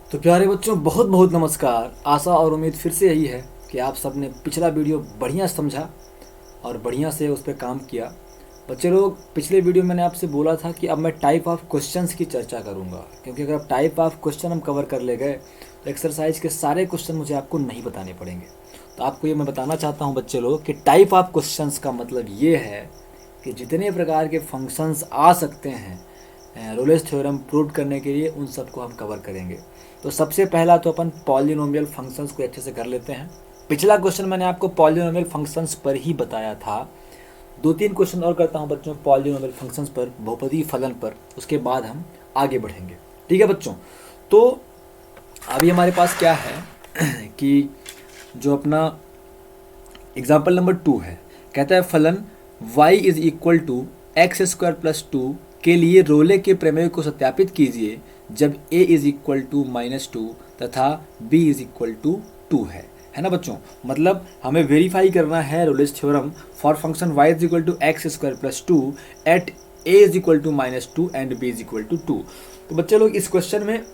तो प्यारे बच्चों, बहुत बहुत नमस्कार। आशा और उम्मीद फिर से यही है कि आप सब ने पिछला वीडियो बढ़िया समझा और बढ़िया से उस पर काम किया। बच्चे लोग, पिछले वीडियो मैंने आपसे बोला था कि अब मैं टाइप ऑफ क्वेश्चंस की चर्चा करूंगा, क्योंकि अगर अब टाइप ऑफ क्वेश्चन हम कवर कर ले गए तो एक्सरसाइज के सारे क्वेश्चन मुझे आपको नहीं बताने पड़ेंगे। तो आपको ये मैं बताना चाहता हूँ बच्चे लोग कि टाइप ऑफ क्वेश्चंस का मतलब ये है कि जितने प्रकार के फंक्शंस आ सकते हैं रोलेस थ्योरम प्रूव करने के लिए, उन सबको हम कवर करेंगे। तो सबसे पहला तो अपन पॉलिनोमियल फंक्शंस को अच्छे से कर लेते हैं। पिछला क्वेश्चन मैंने आपको पॉलिनोमियल फंक्शंस पर ही बताया था। दो तीन क्वेश्चन और करता हूं बच्चों पॉलिनोमियल फंक्शंस पर, बहुपदी फलन पर, उसके बाद हम आगे बढ़ेंगे। ठीक है बच्चों। तो अभी हमारे पास क्या है कि जो अपना एग्जाम्पल नंबर 2 है, कहता है फलन y is equal to x square plus two के लिए रोले के प्रमेय को सत्यापित कीजिए जब a इज इक्वल टू -2 तथा b इज इक्वल टू 2 है ना बच्चों। मतलब हमें वेरीफाई करना है Rolle's theorem for function y is equal to x square plus two at a is equal to -2 and b is equal to 2। तो बच्चे लोग, इस क्वेश्चन में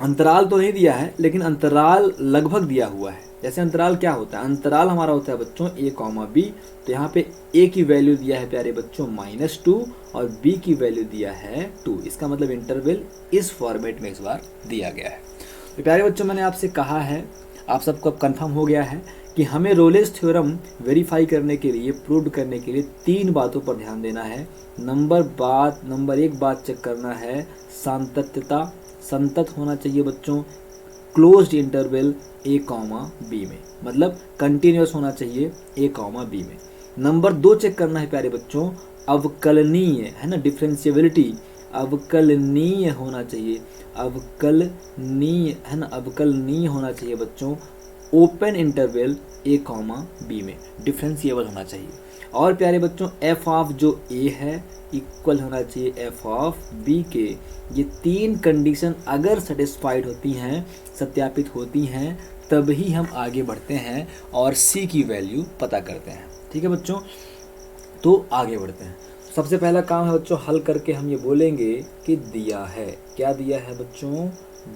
अंतराल तो नहीं दिया है, लेकिन अंतराल लगभग दिया हुआ है। जैसे अंतराल क्या होता है, अंतराल हमारा होता है बच्चों a कॉमा बी। तो यहाँ पे a की वैल्यू दिया है प्यारे बच्चों -2 और b की वैल्यू दिया है 2। इसका मतलब इंटरवल इस फॉर्मेट में इस बार दिया गया है। तो प्यारे बच्चों, मैंने आपसे कहा है, आप सबको अब कन्फर्म हो गया है कि हमें रोलेस थ्योरम वेरीफाई करने के लिए, प्रूव करने के लिए तीन बातों पर ध्यान देना है। नंबर एक बात चेक करना है सातत्यता, संतत होना चाहिए बच्चों closed interval a comma b में, मतलब कंटिन्यूस होना चाहिए a कॉमा बी में। नंबर 2 चेक करना है प्यारे बच्चों अवकलनीय, है ना, डिफरेंशिएबिलिटी अवकलनीय होना चाहिए, अवकलनीय, है ना, अवकलनीय होना चाहिए बच्चों open interval a comma b में, डिफरेंशिएबल होना चाहिए। और प्यारे बच्चों एफ ऑफ जो a है इक्वल होना चाहिए एफ ऑफ b के। ये तीन कंडीशन अगर सेटिस्फाइड होती हैं, सत्यापित होती हैं, तभी हम आगे बढ़ते हैं और c की वैल्यू पता करते हैं। ठीक है बच्चों, तो आगे बढ़ते हैं। सबसे पहला काम है बच्चों, हल करके हम ये बोलेंगे कि दिया है। क्या दिया है बच्चों?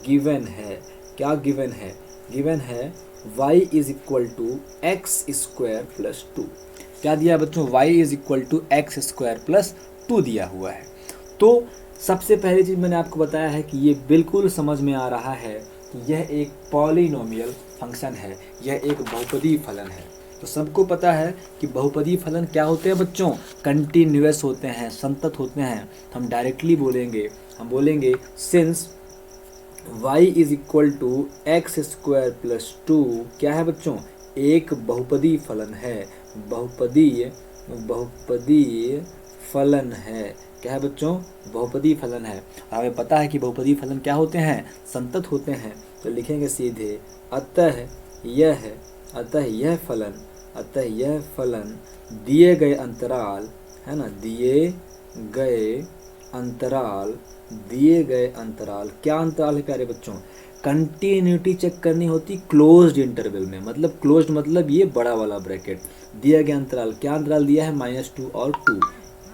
गिवन है। क्या गिवन है? गिवन है y is equal to x square plus two. क्या दिया बच्चों? y is equal to x square plus two दिया हुआ है। तो सबसे पहली चीज़ मैंने आपको बताया है कि ये बिल्कुल समझ में आ रहा है कि यह एक पॉलिनोमियल फंक्शन है, यह एक बहुपदी फलन है। तो सबको पता है कि बहुपदी फलन क्या होते हैं बच्चों? कंटिन्यूअस होते हैं, संतत होते हैं। हम डायरेक्टली बोलेंगे, हम बोलेंगे since y is equal to x square plus two क्या है बच्चों? एक बहुपदी फलन है। बहुपदीय फलन है। क्या है बच्चों? बहुपदी फलन है। हमें पता है कि बहुपदी फलन क्या होते हैं? संतत होते हैं। तो लिखेंगे सीधे अतः यह फलन दिए गए अंतराल, है ना, दिए गए अंतराल क्या अंतराल है प्यारे बच्चों? कंटिन्यूटी चेक करनी होती क्लोज्ड इंटरवल में, मतलब क्लोज्ड मतलब ये बड़ा वाला ब्रैकेट। दिया गया अंतराल, क्या अंतराल दिया है? -2 और 2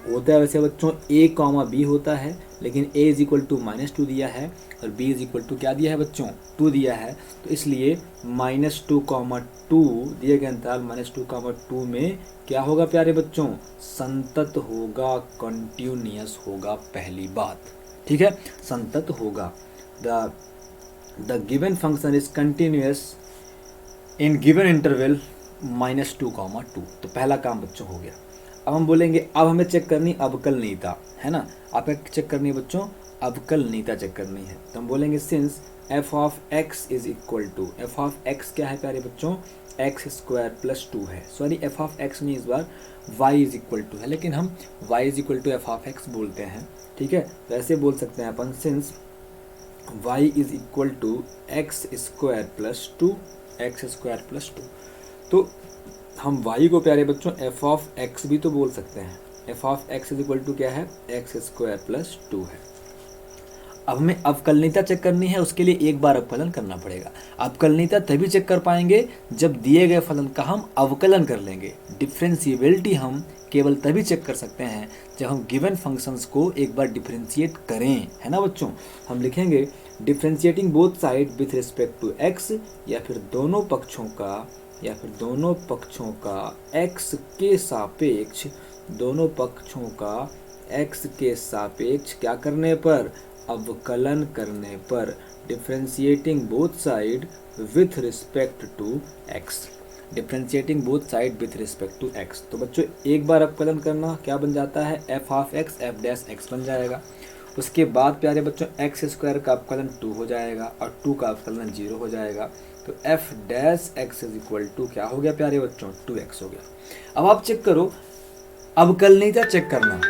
होता है। वैसे बच्चों a कॉमा बी होता है, लेकिन a इज इक्वल टू -2 दिया है और b इज इक्वल टू क्या दिया है बच्चों? 2 दिया है। तो इसलिए -2, दिए गए अंतराल -2, में क्या होगा प्यारे बच्चों? संतत होगा, कंटिन्यूअस होगा, पहली बात। ठीक है, संतत होगा। The given function is continuous in given interval -2, 2। तो पहला काम बच्चों हो गया। अब हम बोलेंगे, अब हमें चेक करनी अवकलनीयता, है ना। आप चेक करनी है बच्चों, अवकलनीयता चेक करनी है। तो हम बोलेंगे since F of x is equal to, F of x क्या है प्यारे बच्चों? एक्स स्क्वायर प्लस टू है। सॉरी, एफ ऑफ एक्स नहीं, इस बार y इज इक्वल टू है, लेकिन हम y is equal to F of x बोलते हैं। ठीक है, तो ऐसे बोल सकते हैं अपन since y is equal to x square plus two, x square plus two. तो हम y को प्यारे बच्चों एफ ऑफ एक्स भी तो बोल सकते हैं। F of x is equal to क्या है? एक्स स्क्वायर प्लस टू है। अब हमें अवकलनीयता चेक करनी है, उसके लिए एक बार अवकलन करना पड़ेगा। अवकलनीयता तभी चेक कर पाएंगे जब दिए गए फलन का हम अवकलन कर लेंगे। डिफरेंशिएबिलिटी हम केवल तभी चेक कर सकते हैं जब हम गिवन फंक्शंस को एक बार डिफरेंशिएट करें, है ना बच्चों। हम लिखेंगे differentiating both side with respect to x, या फिर दोनों पक्षों का x के सापेक्ष, दोनों पक्षों का x के सापेक्ष क्या करने पर, अवकलन करने पर। Differentiating both side with respect to x, differentiating both side with respect to x। तो बच्चों एक बार अवकलन करना क्या बन जाता है, f of x f dash x बन जाएगा। उसके बाद प्यारे बच्चों एक्स स्क्वायर का अवकलन 2 हो जाएगा और 2 का अवकलन 0 हो जाएगा। तो f dash x is equal to क्या हो गया प्यारे बच्चों, 2x हो गया। अब आप चेक करो, अवकलनीयता चेक करना,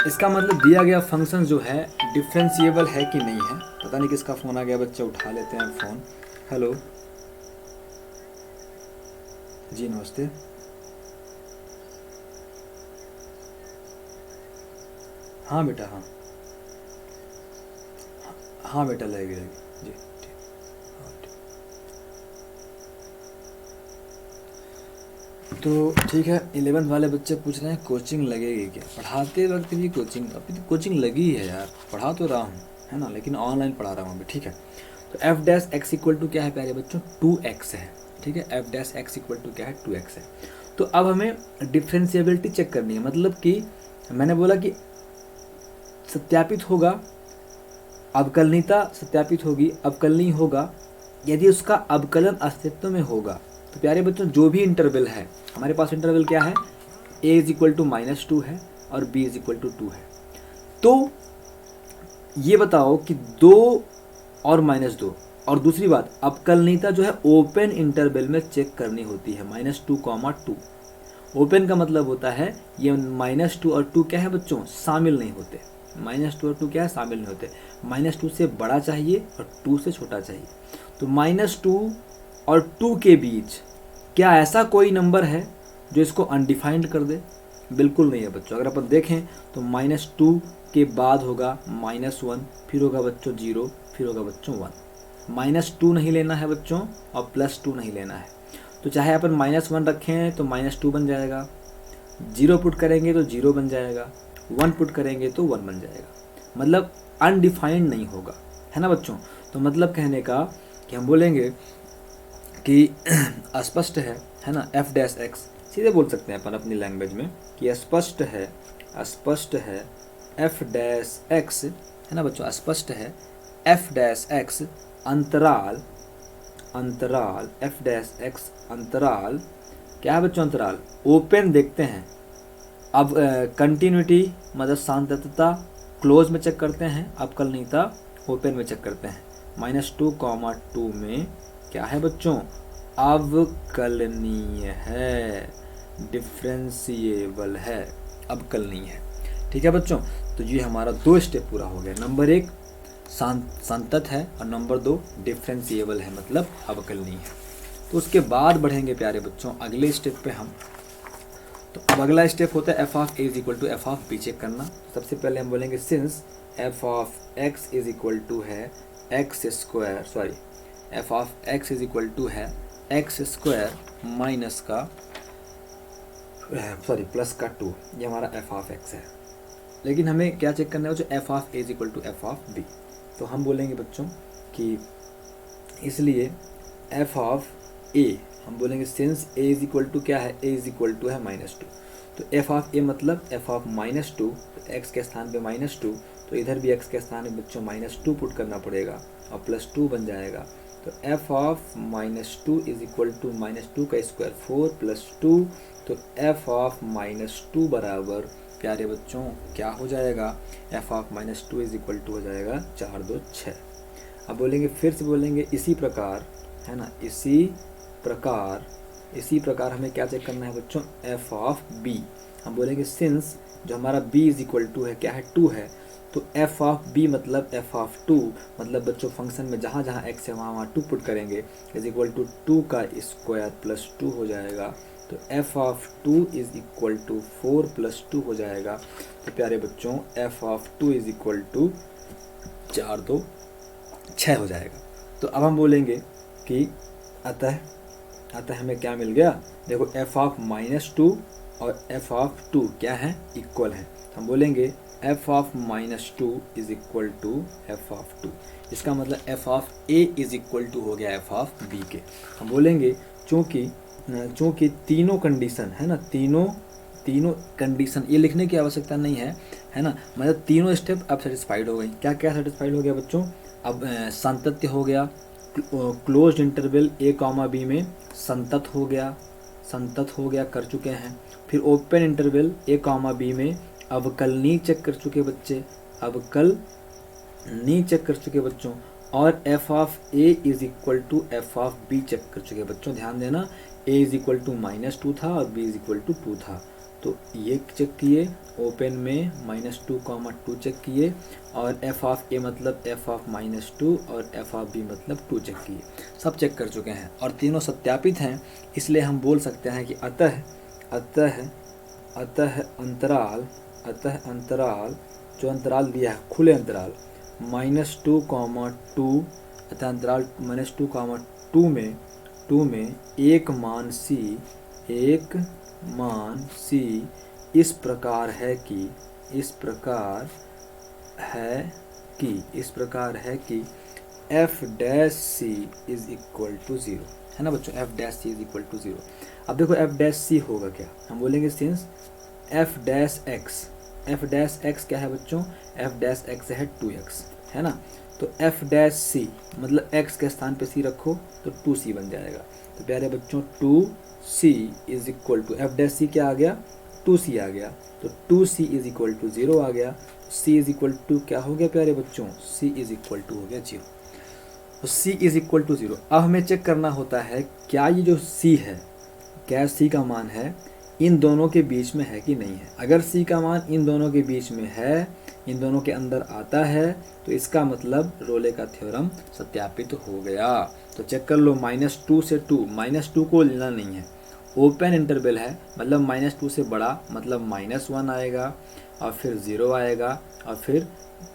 इसका मतलब दिया गया फंक्शन जो है डिफरेंशिएबल है कि नहीं है। पता नहीं किसका फ़ोन आ गया, बच्चे उठा लेते हैं फ़ोन। हेलो जी नमस्ते। हाँ बेटा, हाँ बेटा लगेगी जी ठीक। तो ठीक है, 11th वाले बच्चे पूछ रहे हैं कोचिंग लगेगी क्या। पढ़ाते वक्त भी कोचिंग, अभी तो कोचिंग लगी है यार, पढ़ा तो रहा हूँ है ना, लेकिन ऑनलाइन पढ़ा रहा हूँ अभी। ठीक है, तो f dash x equal to क्या है प्यारे बच्चों, 2x है। ठीक है, f dash x equal to क्या है, 2x है। तो अब हमें डिफरेंशिएबिलिटी चेक करनी है, मतलब कि मैंने बोला कि सत्यापित होगा, अवकलनीयता सत्यापित होगी, अवकलनीय होगा यदि उसका अवकलन अस्तित्व में होगा। तो प्यारे बच्चों जो भी इंटरवल है, हमारे पास इंटरवल क्या है, a इज इक्वल टू -2 है और b इज इक्वल टू 2 है। तो ये बताओ कि 2 और -2, और दूसरी बात अवकलनीयता जो है ओपन इंटरवल में चेक करनी होती है, -2, 2। ओपन का मतलब होता है ये -2 और 2 क्या है बच्चों, शामिल नहीं होते। -2 और 2 क्या है, शामिल नहीं होते। -2 से बड़ा चाहिए और 2 से छोटा चाहिए। तो -2 और 2 के बीच क्या ऐसा कोई नंबर है जो इसको अनडिफाइंड कर दे, बिल्कुल नहीं है बच्चों। अगर अपन देखें तो -2 के बाद होगा -1, फिर होगा बच्चों 0, फिर होगा बच्चों 1। -2 नहीं लेना है बच्चों और +2 नहीं लेना है। तो चाहे अपन -1 रखें तो -2 बन जाएगा, 0 पुट करेंगे तो 0 बन जाएगा, 1 पुट करेंगे तो 1 बन जाएगा, मतलब अनडिफाइंड नहीं होगा, है ना बच्चों। तो मतलब कहने का कि हम बोलेंगे कि अस्पष्ट है ना, एफ डैश एक्स, सीधे बोल सकते हैं अपन अपनी लैंग्वेज में कि अस्पष्ट है एफ डैश एक्स, है ना बच्चों, अस्पष्ट है एफ डैश एक्स अंतराल एफ डैश एक्स अंतराल क्या है बच्चों, अंतराल ओपन। देखते हैं अब कंटिन्यूटी मतलब शांतता क्लोज में चेक करते हैं, अवकलनीयता ओपन में चेक करते हैं। -2, 2 में क्या है बच्चों, अवकलनीय है, डिफरेंशिएबल है, अवकलनीय है। ठीक है बच्चों, तो ये हमारा 2 स्टेप पूरा हो गया। नंबर 1 संतत है और नंबर 2 डिफरेंशिएबल है, मतलब अवकलनीय है। तो उसके बाद बढ़ेंगे प्यारे बच्चों अगले स्टेप पे हम। तो अब अगला स्टेप होता है F of a is equal to F of b check करना। सबसे पहले हम बोलेंगे since F of x is equal to है एक्स इज इक्वल टू है एक्स स्क्वायर माइनस का प्लस का 2, ये हमारा एफ ऑफ एक्स है। लेकिन हमें क्या चेक करना है, जो f of a is equal to F of b. तो हम बोलेंगे बच्चों कि इसलिए एफ ऑफ ए हम बोलेंगे since a is equal to क्या है, ए इज इक्वल टू है -2। तो एफ ऑफ ए मतलब एफ ऑफ -2, तो एक्स के स्थान पे -2, तो इधर भी एक्स के स्थान पे बच्चों -2 पुट करना पड़ेगा और +2 बन जाएगा। तो f of -2 is equal to -2 का स्क्वायर 4 + 2, तो एफ ऑफ -2 बराबर प्यारे बच्चों क्या हो जाएगा, f of -2 is equal to हो जाएगा 4 2 6। अब बोलेंगे, फिर से बोलेंगे इसी प्रकार, है ना, इसी प्रकार हमें क्या चेक करना है बच्चों, एफ ऑफ बी। हम बोलेंगे सिंस जो हमारा b इज इक्वल टू है क्या है, 2 है, तो एफ ऑफ बी मतलब एफ ऑफ 2, मतलब बच्चों फंक्शन में जहाँ जहाँ x है वहाँ 2 पुट करेंगे, इज इक्वल टू 2 का स्क्वायर +2 हो जाएगा। तो f of 2 is equal to 4 + 2 हो जाएगा। तो प्यारे बच्चों f of 2 is equal to 4 2 6 हो जाएगा। तो अब हम बोलेंगे कि अतः हमें क्या मिल गया, देखो f ऑफ -2 और f ऑफ 2 क्या है, इक्वल है। हम बोलेंगे f of -2 is equal to f of 2। इसका मतलब f of a is equal to हो गया f ऑफ b के। हम बोलेंगे चूँकि तीनों कंडीशन है ना, तीनों कंडीशन, ये लिखने की आवश्यकता नहीं है ना, मतलब तीनों स्टेप अब सेटिस्फाइड हो गई। क्या क्या सेटिस्फाइड हो गया बच्चों, अब संतत्य हो गया, closed interval a comma b में संतत हो गया कर चुके हैं। फिर open interval a comma b में अवकलनीय चेक कर चुके बच्चे, अवकलनीय चेक कर चुके बच्चों। और f of a is equal to f of b check कर चुके बच्चों। ध्यान देना, a इज इक्वल टू -2 था और b इज इक्वल टू 2 था, तो ये चेक किए, ओपन में -2, 2 चेक किए, और f ऑफ a मतलब f ऑफ -2 और f ऑफ b मतलब 2 चेक किए। सब चेक कर चुके हैं और तीनों सत्यापित हैं, इसलिए हम बोल सकते हैं कि अतः अंतराल जो अंतराल दिया है, खुले अंतराल -2, 2, अतः अंतराल -2, 2 में एक मान c इस प्रकार है कि f dash c is equal to 0, है ना बच्चों, f dash c is equal to 0। अब देखो f डैश c होगा क्या, हम बोलेंगे सिंस f डैश x क्या है बच्चों, f डैश x है 2x, है ना। तो f डैश c मतलब x के स्थान पे c रखो तो 2c बन जाएगा। तो प्यारे बच्चों 2c is equal to f dash c क्या आ गया, 2c आ गया, तो 2c इज इक्वल टू 0 आ गया। तो c इज इक्वल टू क्या हो गया प्यारे बच्चों, c इज इक्वल टू हो गया 0। तो c इज इक्वल टू 0। अब हमें चेक करना होता है क्या ये जो c है, क्या c का मान है इन दोनों के बीच में है कि नहीं है। अगर c का मान इन दोनों के बीच में है, इन दोनों के अंदर आता है, तो इसका मतलब रोले का थ्योरम सत्यापित हो गया। तो चेक कर लो, -2 से 2, -2 को लेना नहीं है, ओपन इंटरवल है, मतलब -2 से बड़ा मतलब -1 आएगा और फिर 0 आएगा और फिर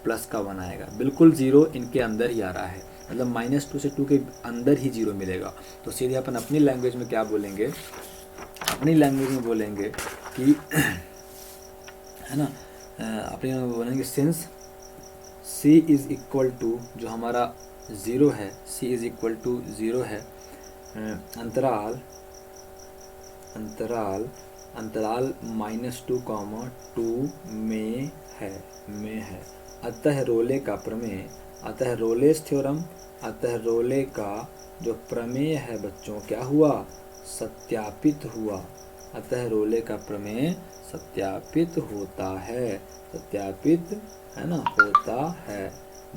प्लस का 1 आएगा। बिल्कुल 0 इनके अंदर ही आ रहा है, मतलब -2 से 2 के अंदर ही 0 मिलेगा। तो सीधे अपन अपनी लैंग्वेज में क्या बोलेंगे, अपनी लैंग्वेज में बोलेंगे कि है ना, अपनी लैंग्वेज में बोलेंगे since c is equal to जो हमारा 0 है, c इज इक्वल टू 0 है, अंतराल -2, 2 में है। अतः रोले का प्रमेय, अतः रोलेस थ्योरम, अतः रोले का जो प्रमेय है बच्चों क्या हुआ, सत्यापित हुआ। अतः रोले का प्रमेय सत्यापित होता है, सत्यापित है ना, होता है।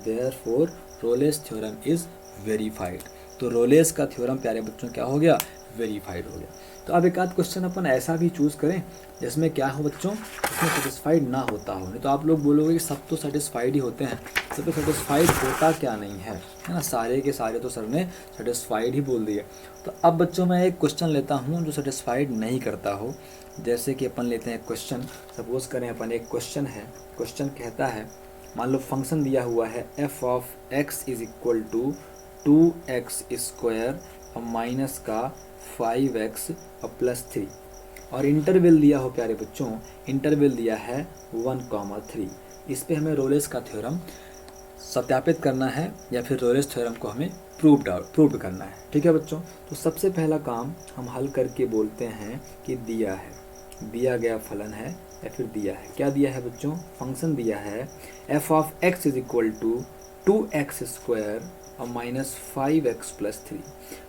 Therefore Rolle's theorem is verified. तो रोलेस का थ्योरम प्यारे बच्चों क्या हो गया, वेरीफाइड हो गया। तो अब एक आध क्वेश्चन अपन ऐसा भी चूज करें जिसमें क्या हो बच्चों, इसमें सेटिस्फाइड ना होता हो। नहीं तो आप लोग बोलोगे कि सब तो सेटिस्फाइड ही होते हैं, सब तो सेटिस्फाइड होता क्या नहीं है ना, सारे के सारे तो सर ने सेटिस्फाइड ही बोल दिए। तो अब बच्चों मैं एक क्वेश्चन लेता हूँ जो सेटिस्फाइड नहीं करता हो। जैसे कि अपन लेते हैं क्वेश्चन, सपोज करें अपन एक क्वेश्चन है, क्वेश्चन कहता है मान लो फंक्शन दिया हुआ है f of x is equal to 2x square और माइनस का 5x और +3, और इंटरवल दिया हो प्यारे बच्चों, इंटरवल दिया है 1, 3। इस पे हमें रोलेस का थ्योरम सत्यापित करना है या फिर रोलेस थ्योरम को हमें प्रूव करना है। ठीक है बच्चों, तो सबसे पहला काम हम हल करके बोलते हैं कि दिया गया फलन है या फिर दिया है, क्या दिया है बच्चों, फंक्शन दिया है f of x is equal to 2x square और -5x + 3।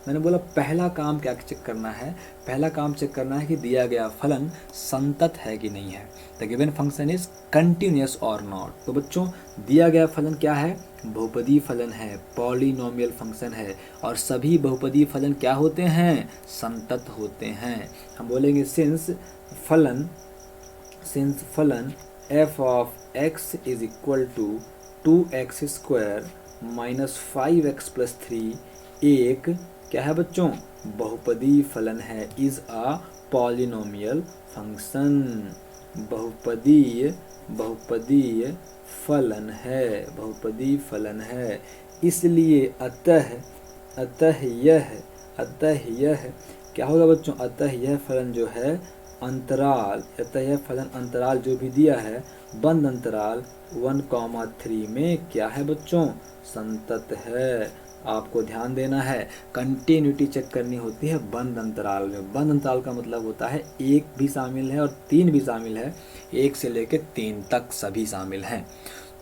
मैंने बोला पहला काम क्या चेक करना है, पहला काम चेक करना है कि दिया गया फलन संतत है कि नहीं है। The given function is continuous और नॉट। तो बच्चों दिया गया फलन क्या है, बहुपदी फलन है, पॉलिनोमियल फंक्शन है, और सभी बहुपदी फलन क्या होते हैं, संतत होते हैं। हम बोलेंगे सिंस फलन f of x is equal to 2x square -5x + 3 एक क्या है बच्चों, बहुपदी फलन है, इज अ पॉलिनोमियल फंक्शन। बहुपदी फलन है, बहुपदी फलन है। इसलिए अतः यह क्या होगा बच्चों, अतः यह फलन जो है अंतराल, अतः यह फलन अंतराल जो भी दिया है बंद अंतराल 1,3 में क्या है बच्चों, संतत है। आपको ध्यान देना है, कंटिन्यूटी चेक करनी होती है बंद अंतराल में। बंद अंतराल का मतलब होता है 1 भी शामिल है और 3 भी शामिल है, 1 से लेकर 3 तक सभी शामिल हैं।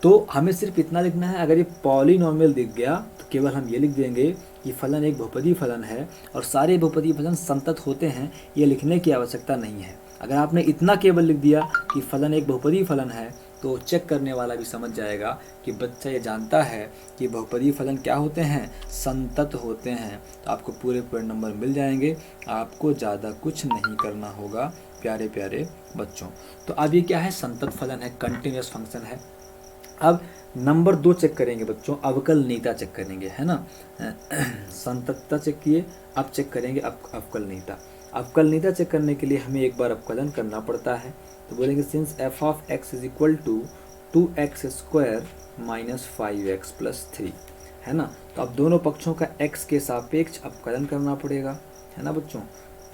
तो हमें सिर्फ इतना लिखना है, अगर ये पॉलिनोमियल दिख गया तो केवल हम ये लिख देंगे कि फलन एक बहुपदी फलन है और सारे बहुपदी फलन संतत होते हैं, ये लिखने की आवश्यकता नहीं है। अगर आपने इतना केवल लिख दिया कि फलन एक बहुपदी फलन है तो चेक करने वाला भी समझ जाएगा कि बच्चा ये जानता है कि बहुपदी फलन क्या होते हैं, संतत होते हैं। तो आपको पूरे नंबर मिल जाएंगे, आपको ज़्यादा कुछ नहीं करना होगा प्यारे प्यारे बच्चों। तो अब ये क्या है, संतत फलन है, कंटिन्यूअस फंक्शन है। अब नंबर 2 चेक करेंगे बच्चों, अवकलनीयता चेक करेंगे, है ना। संततता चेक किए, अब चेक करेंगे अवकलनीयता। अवकलनीयता चेक करने के लिए हमें एक बार अवकलन करना पड़ता है। तो बोलेंगे since f of x is equal to 2x square minus 5x plus 3, है ना। तो अब दोनों पक्षों का x के सापेक्ष अवकलन करना पड़ेगा, है ना बच्चों।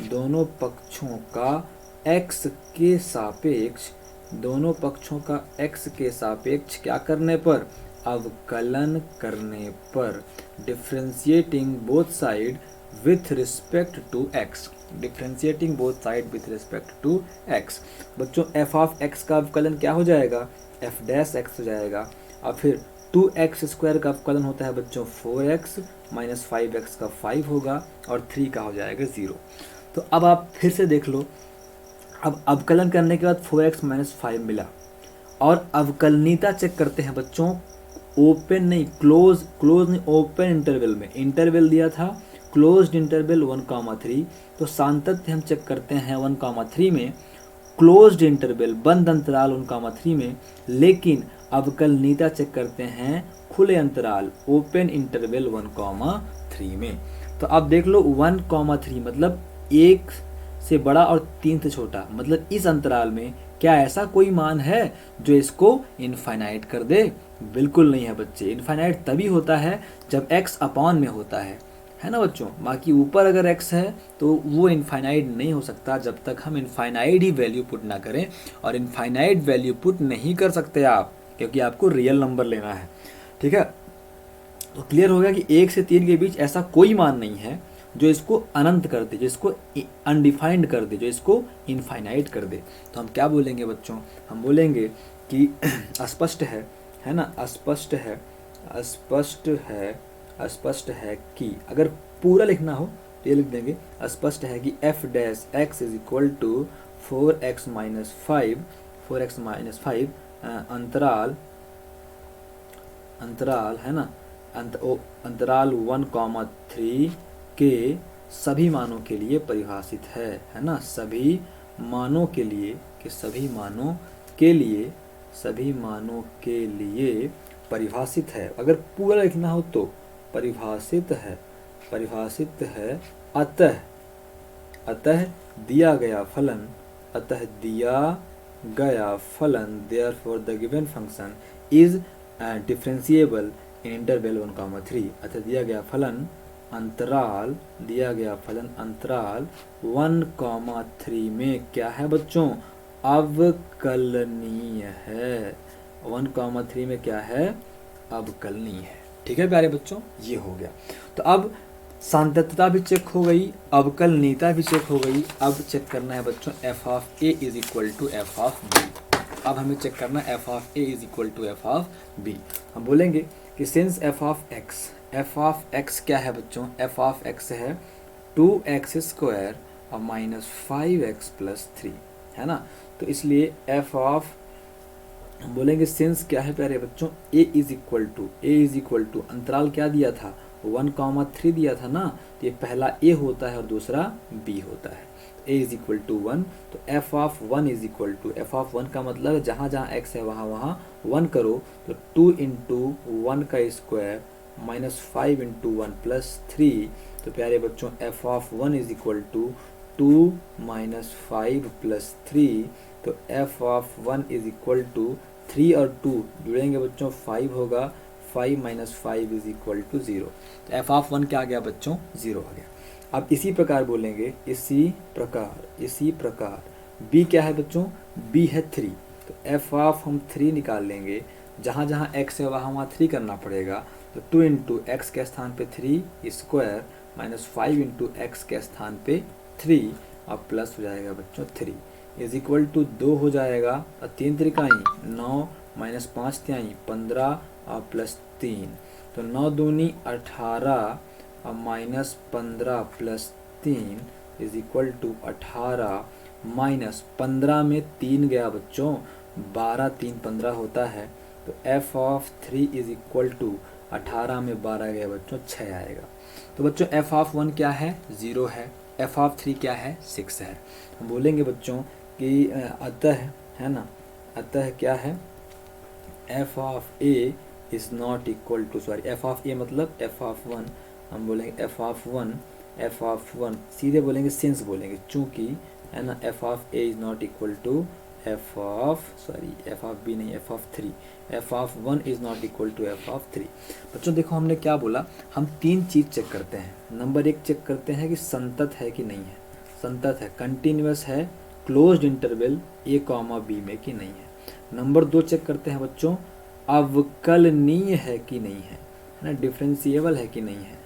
दोनों पक्षों का x के सापेक्ष, दोनों पक्षों का x के सापेक्ष क्या करने पर, अवकलन करने पर, differentiating both side with respect to x, differentiating both side with respect to x। बच्चों f ऑफ x का अवकलन क्या हो जाएगा, f डैश x हो जाएगा। और फिर 2x स्क्वायर का अवकलन होता है बच्चों 4x माइनस 5x का 5 होगा और 3 का हो जाएगा 0। तो अब आप फिर से देख लो, अब अवकलन करने के बाद 4x माइनस 5 मिला और अवकलनीयता चेक करते हैं बच्चों, ओपन नहीं, क्लोज नहीं, ओपन इंटरवल में। इंटरवल दिया था क्लोज्ड इंटरवल 1,3, तो सान्तत्य हम चेक करते हैं 1,3 में, क्लोज्ड इंटरवल बंद अंतराल 1,3 में, लेकिन अवकलनीयता चेक करते हैं खुले अंतराल ओपन इंटरवल 1,3 में। तो अब देख लो 1,3 मतलब 1 से बड़ा और 3 से छोटा, मतलब इस अंतराल में क्या ऐसा कोई मान है जो इसको इनफाइनाइट कर दे? बिल्कुल नहीं है बच्चे। इनफाइनाइट तभी होता है जब x अपॉन में होता है ना बच्चों। बाकी ऊपर अगर x है तो वो इनफाइनाइट नहीं हो सकता जब तक हम इनफाइनाइट ही वैल्यू पुट ना करें, और इनफाइनाइट वैल्यू पुट नहीं कर सकते आप, क्योंकि आपको रियल नंबर लेना है, ठीक है। तो क्लियर हो गया कि 1 से 3 के बीच ऐसा कोई मान नहीं है जो इसको अनंत कर दे, जो इसको अनडिफाइंड कर दे, जो इसको इनफाइनाइट कर दे। तो हम क्या बोलेंगे बच्चों, हम बोलेंगे कि अस्पष्ट है ना, अस्पष्ट है कि, अगर पूरा लिखना हो तो ये लिख देंगे, अस्पष्ट है कि f dash x is equal to 4x minus 5 अंतराल है ना, अंतराल 1,3 के सभी मानों के लिए परिभाषित है ना, सभी मानों के लिए, कि सभी मानों के लिए परिभाषित है। अगर पूरा लिखना हो तो परिभाषित है अतः दिया गया फलन therefore the given function is differentiable in interval 1,3। अतः दिया गया फलन अंतराल 1,3 में क्या है बच्चों, अवकलनीय है। 1,3 में क्या है, अवकलनीय है। ठीक है प्यारे बच्चों, ये हो गया। तो अब सान्तत्यता भी चेक हो गई, अवकलनीयता भी चेक हो गई। अब चेक करना है बच्चों f of a is equal to f of b। अब हमें चेक करना है f of a is equal to f of b। हम बोलेंगे कि सिंस f ऑफ x क्या है बच्चों, f ऑफ x है 2x स्क्वायर और माइनस 5x प्लस 3, है ना। तो इसलिए f ऑफ, हम बोलेंगे सिंस क्या है प्यारे बच्चों, a इज इक्वल टू अंतराल क्या दिया था, 1,3 दिया था ना। तो ये पहला a होता है और दूसरा b होता है। a इज इक्वल टू 1, तो f of 1 is equal to, f of 1 का मतलब जहाँ जहाँ x है वहाँ वहाँ 1 करो, तो 2 इंटू 1 का स्क्वायर माइनस 5 इंटू 1 प्लस 3। तो प्यारे बच्चों f of 1 is equal to 2 minus 5 plus 3। तो f of 1 is equal to 3 और 2 जुड़ेंगे बच्चों 5 होगा, 5 माइनस 5 इज इक्वल टू 0। तो एफ ऑफ 1 क्या आ गया बच्चों, 0 आ गया। अब इसी प्रकार बोलेंगे, इसी प्रकार b क्या है बच्चों, b है 3। तो एफ ऑफ हम 3 निकाल लेंगे, जहाँ जहाँ x है वहाँ 3 करना पड़ेगा। तो 2 इंटू एक्स के स्थान पे 3 स्क्वायर माइनस 5 इंटू एक्स के स्थान पे 3 और प्लस हो जाएगा बच्चों 3 इज इक्वल टू 2 हो जाएगा, और 3 त्रिकाई 9 माइनस 5 तिहाई 15 और प्लस 3। तो 9 दूनी 18 और minus 15 plus 3 is equal to 18 minus 15 में 3 गया बच्चों, 12 3 15 होता है। तो f of 3 is equal to 18 में 12 गया बच्चों 6 आएगा। तो बच्चों एफ ऑफ 1 क्या है, 0 है। एफ ऑफ 3 क्या है, 6 है। हम बोलेंगे बच्चों कि अतः, है ना, अतः क्या है, F of a is not equal to, sorry f of a मतलब एफ ऑफ 1, हम बोलेंगे एफ ऑफ 1 सीधे बोलेंगे सिंस बोलेंगे, चूंकि, है ना, f of a is not equal to F of, sorry f of b नहीं, f of 3, f of 1 is not equal to F of 3। बच्चों देखो हमने क्या बोला, हम 3 चीज़ चेक करते हैं। नंबर 1 चेक करते हैं कि संतत है कि नहीं है, संतत है, कंटिन्यूअस है क्लोज्ड इंटरवल ए कॉमा बी में कि नहीं है। नंबर 2 चेक करते हैं बच्चों, अवकलनीय है कि नहीं है ना, डिफरेंशिएबल है कि नहीं है,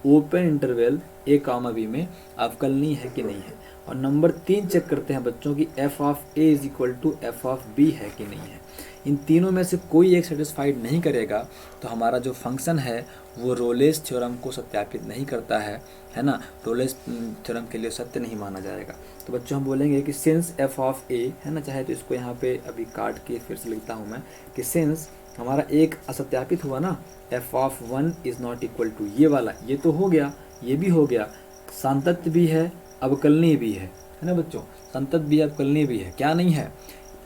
ओपन इंटरवल ए कॉमा बी में अवकलनीय है कि नहीं है। और नंबर 3 चेक करते हैं बच्चों कि f of a is equal to F of b है कि नहीं है। इन तीनों में से कोई एक सेटिस्फाइड नहीं करेगा तो हमारा जो फंक्शन है वो रोलेस थ्योरम को सत्यापित नहीं करता है ना, रोलेस थ्योरम के लिए सत्य नहीं माना जाएगा। तो बच्चों हम बोलेंगे कि सिंस एफ ऑफ ए, है ना, चाहे तो इसको यहाँ पे अभी काट के फिर से लिखता हूँ मैं, कि सिंस हमारा एक असत्यापित हुआ ना, f of 1 is not equal to ये वाला, ये तो हो गया, ये भी हो गया, संतत भी है अवकलनीय भी है ना बच्चों, संतत भी है अवकलनीय भी है, क्या नहीं है,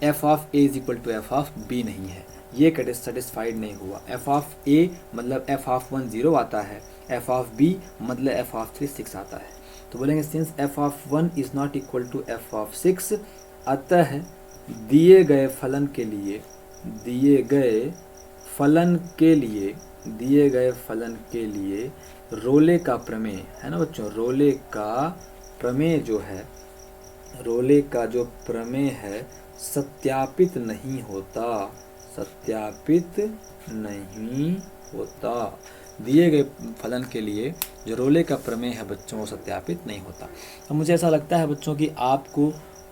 F of a is equal to F of b नहीं है, ये सेटिस्फाइड नहीं हुआ। एफ ऑफ ए मतलब एफ ऑफ 1 0 आता है, एफ ऑफ बी मतलब एफ ऑफ 3 6 आता है। तो बोलेंगे since F of 1 is not equal to F of 6, अतः दिए गए फलन के लिए, दिए गए फलन के लिए रोले का प्रमेय, है ना बच्चों, रोले का प्रमेय जो है, रोले का जो प्रमेय है सत्यापित नहीं होता, सत्यापित नहीं होता। दिए गए फलन के लिए जो रोले का प्रमेय है बच्चों वो सत्यापित नहीं होता। अब मुझे ऐसा लगता है बच्चों कि आपको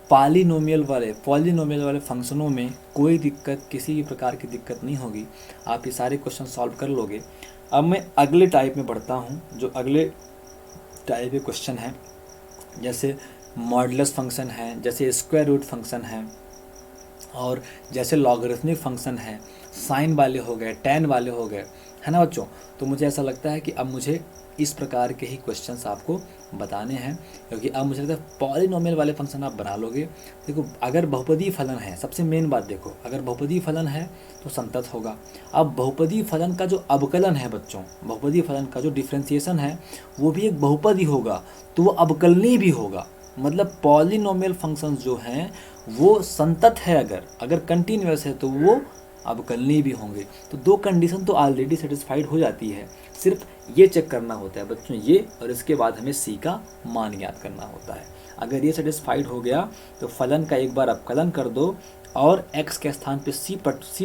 पॉलिनोमियल वाले फंक्शनों में कोई दिक्कत, किसी भी प्रकार की दिक्कत नहीं होगी, आप ये सारे क्वेश्चन सॉल्व कर लोगे। अब मैं अगले टाइप में बढ़ता हूँ, जो अगले टाइप के क्वेश्चन हैं, जैसे मॉडुलस फंक्शन है, जैसे स्क्वायर रूट फंक्शन है, और जैसे लॉगरिथमिक फंक्शन है, साइन वाले हो गए, टैन वाले हो गए, है ना बच्चों। तो मुझे ऐसा लगता है कि अब मुझे इस प्रकार के ही क्वेश्चंस आपको बताने हैं, क्योंकि अब मुझे लगता है पॉलिनोमियल वाले फंक्शन आप बना लोगे। देखो अगर बहुपदी फलन है, सबसे मेन बात देखो, अगर बहुपदी फलन है तो संतत होगा। अब बहुपदी फलन का जो अवकलन है बच्चों, बहुपदी फलन का जो डिफ्रेंसिएशन है वो भी एक बहुपदी होगा, तो वो अवकलनीय भी होगा। मतलब पॉलिनोमियल फंक्शन जो हैं वो संतत है, अगर कंटिन्यूअस है तो वो अवकलनीय भी होंगे। तो 2 कंडीशन तो ऑलरेडी सेटिस्फाइड हो जाती है, सिर्फ ये चेक करना होता है बच्चों ये, और इसके बाद हमें सी का मान ज्ञात करना होता है। अगर ये सेटिस्फाइड हो गया तो फलन का एक बार अवकलन कर दो और x के स्थान पे सी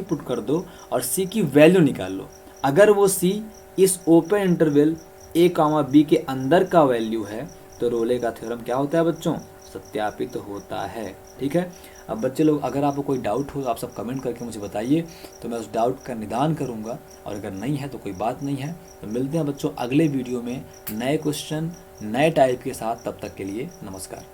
पुट कर दो और सी की वैल्यू निकाल लो। अगर वो सी इस ओपन इंटरवल a, b के अंदर का वैल्यू है तो रोले का थ्योरम क्या होता है बच्चों, सत्यापित होता है। ठीक है। अब बच्चे लोग अगर आपको कोई डाउट हो तो आप सब कमेंट करके मुझे बताइए, तो मैं उस डाउट का निदान करूंगा, और अगर नहीं है तो कोई बात नहीं है। तो मिलते हैं बच्चों अगले वीडियो में नए क्वेश्चन नए टाइप के साथ, तब तक के लिए नमस्कार।